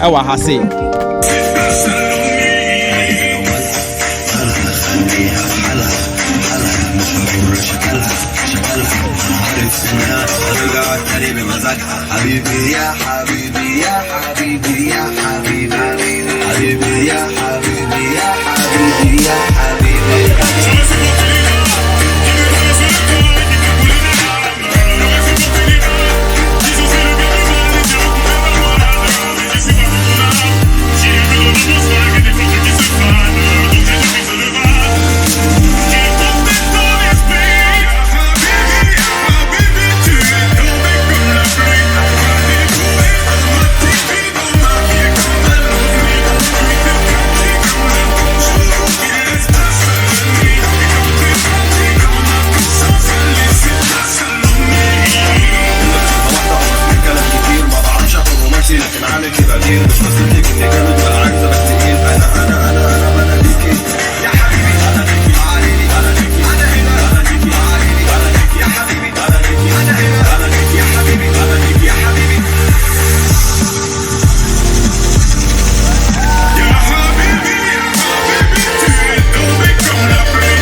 ɛwɔ ha se حبيبي يا حبيبي يا حبيبي يا حبيبي حبيبي يا حبيبي يا حبيبي يا حبيبي لكن عليك بديل مش بصدق اني جامد بالعكس انا تقيل انا بناديكي يا حبيبي انا ليكي عليني انا ليكي انا هنا انا ليكي عليني انا ليكي يا حبيبي انا ليكي انا هنا انا ليكي يا حبيبي انا ليكي يا حبيبي يا حبيبي يا حبيبي don't make me afraid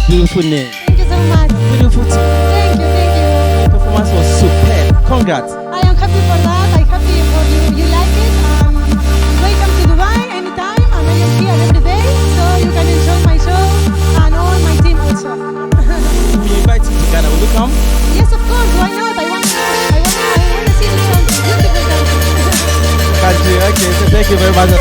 Beautiful name. Thank you so much. Congrats. I am happy for that. I'm happy for you. You like it. Welcome to Dubai anytime. And I am here every day, so you can enjoy my show and all my team also. We invite you to Ghana. Will you come? Yes, of course. Why not? I want to know. I want to see the country. Beautiful country. Country. Okay. So thank you very much.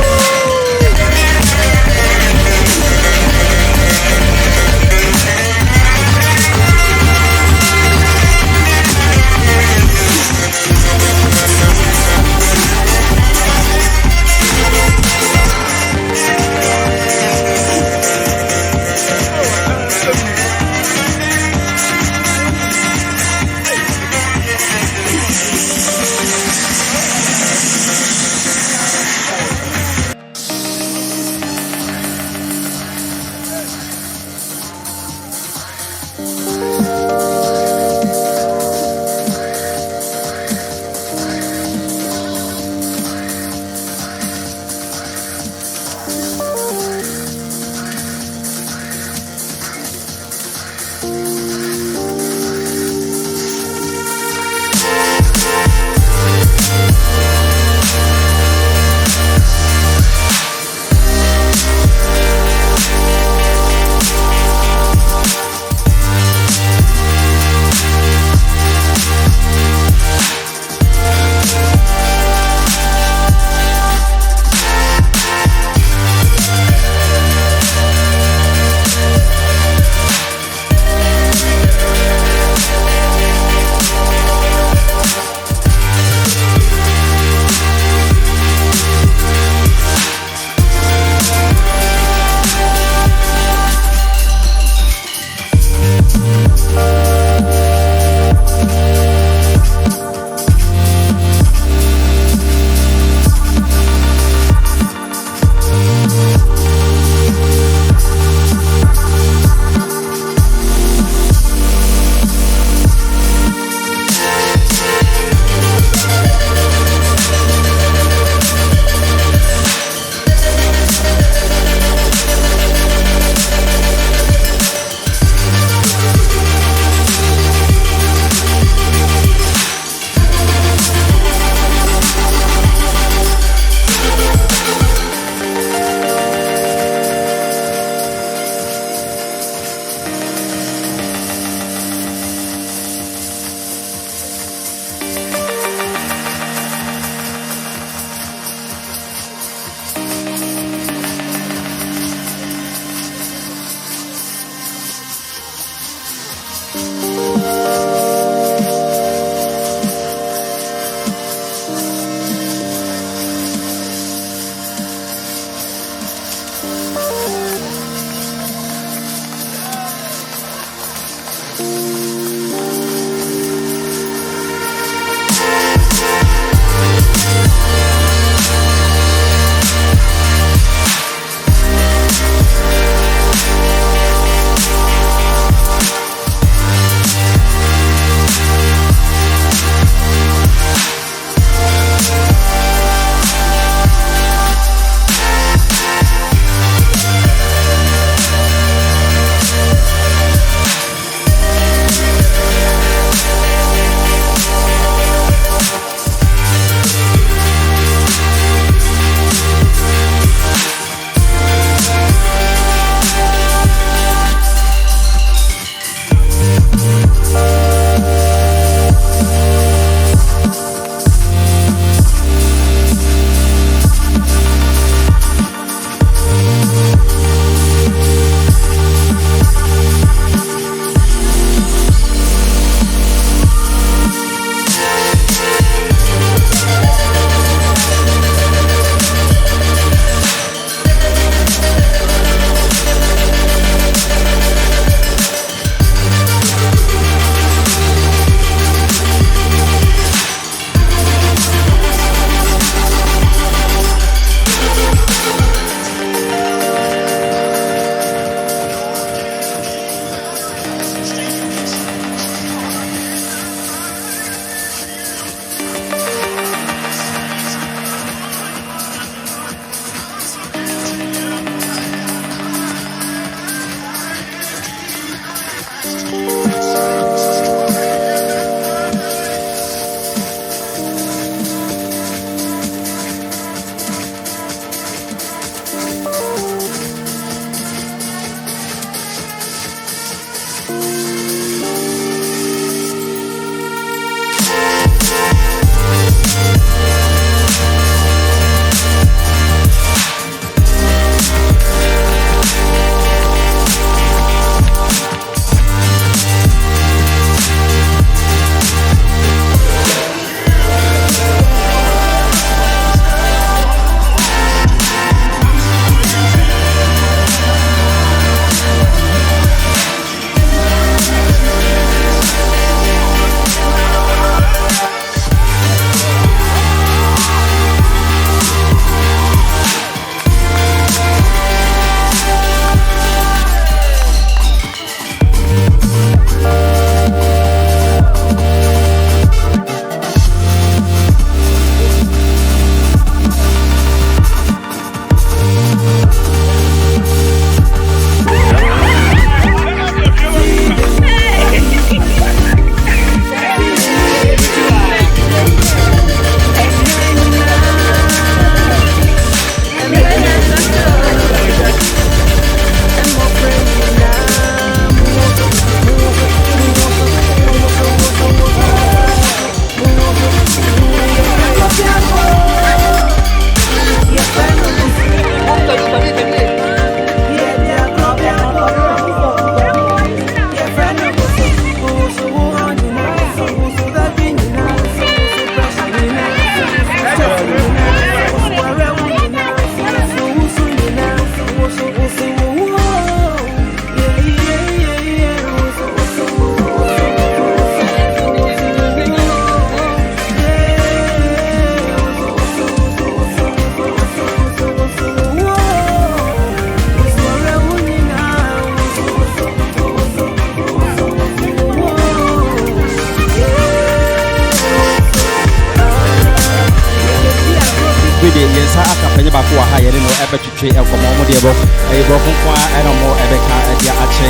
abetwe e komo mo de bo e bro kon kwa e no mo e be ka e dia ache.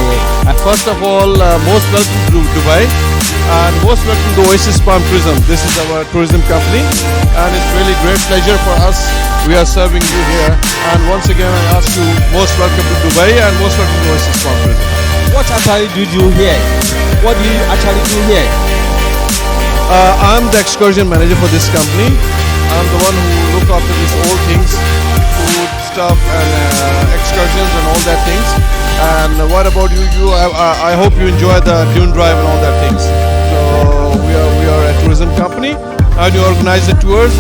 First of all, most welcome to Dubai and most welcome to Oasis Palm Tourism. This is our tourism company and it's really great pleasure for us. We are serving you here and once again I ask you most welcome to Dubai and most welcome to Oasis Palm Tourism. What actually do you here? What do you actually do here? I'm the excursion manager for this company. I'm the one who look after these all things, food stuff and excursions and all that things. And what about you? I hope you enjoy the dune drive and all that things. So we are a tourism company and you organize the tours.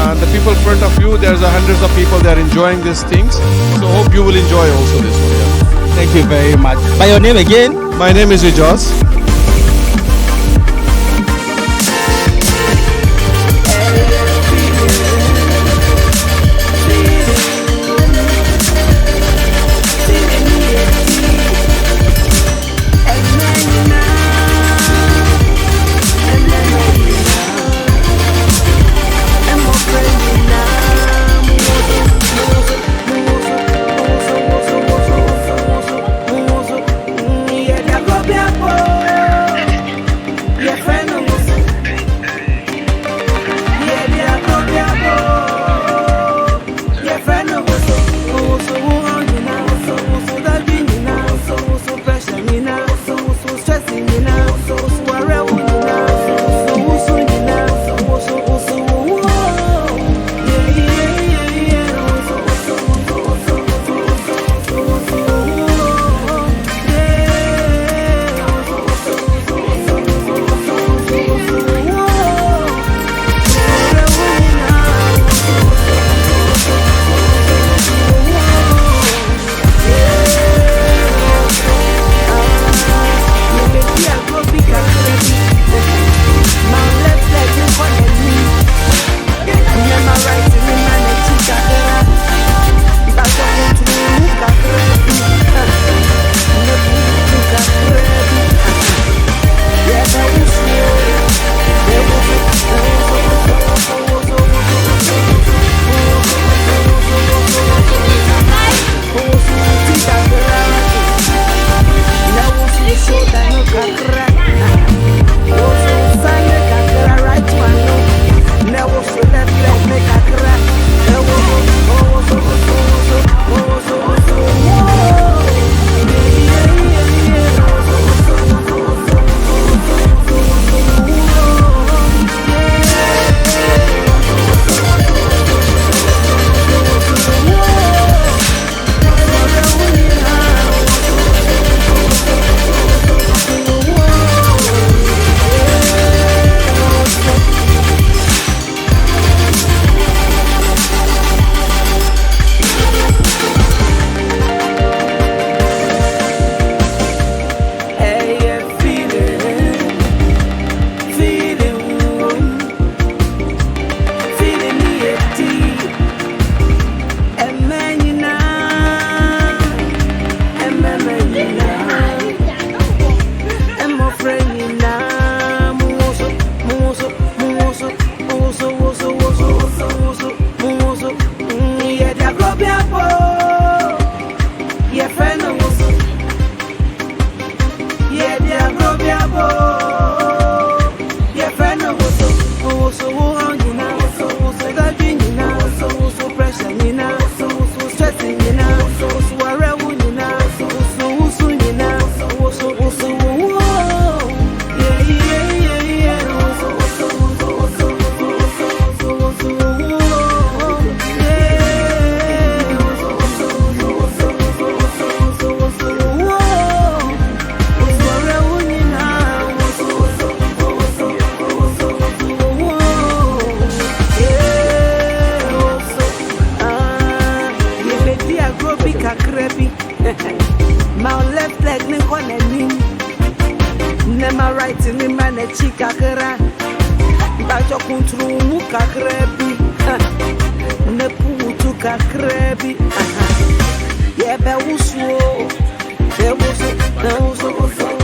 And the people in front of you, there's hundreds of people that are enjoying these things. So hope you will enjoy also this one. Yeah. Thank you very much. By your name again? My name is Ijaz. My left leg ni kone ni Nema right ni mane chika kera Bajo kuntru muka krebi Nepu tuka krebi Yebe usuo Yebe usuo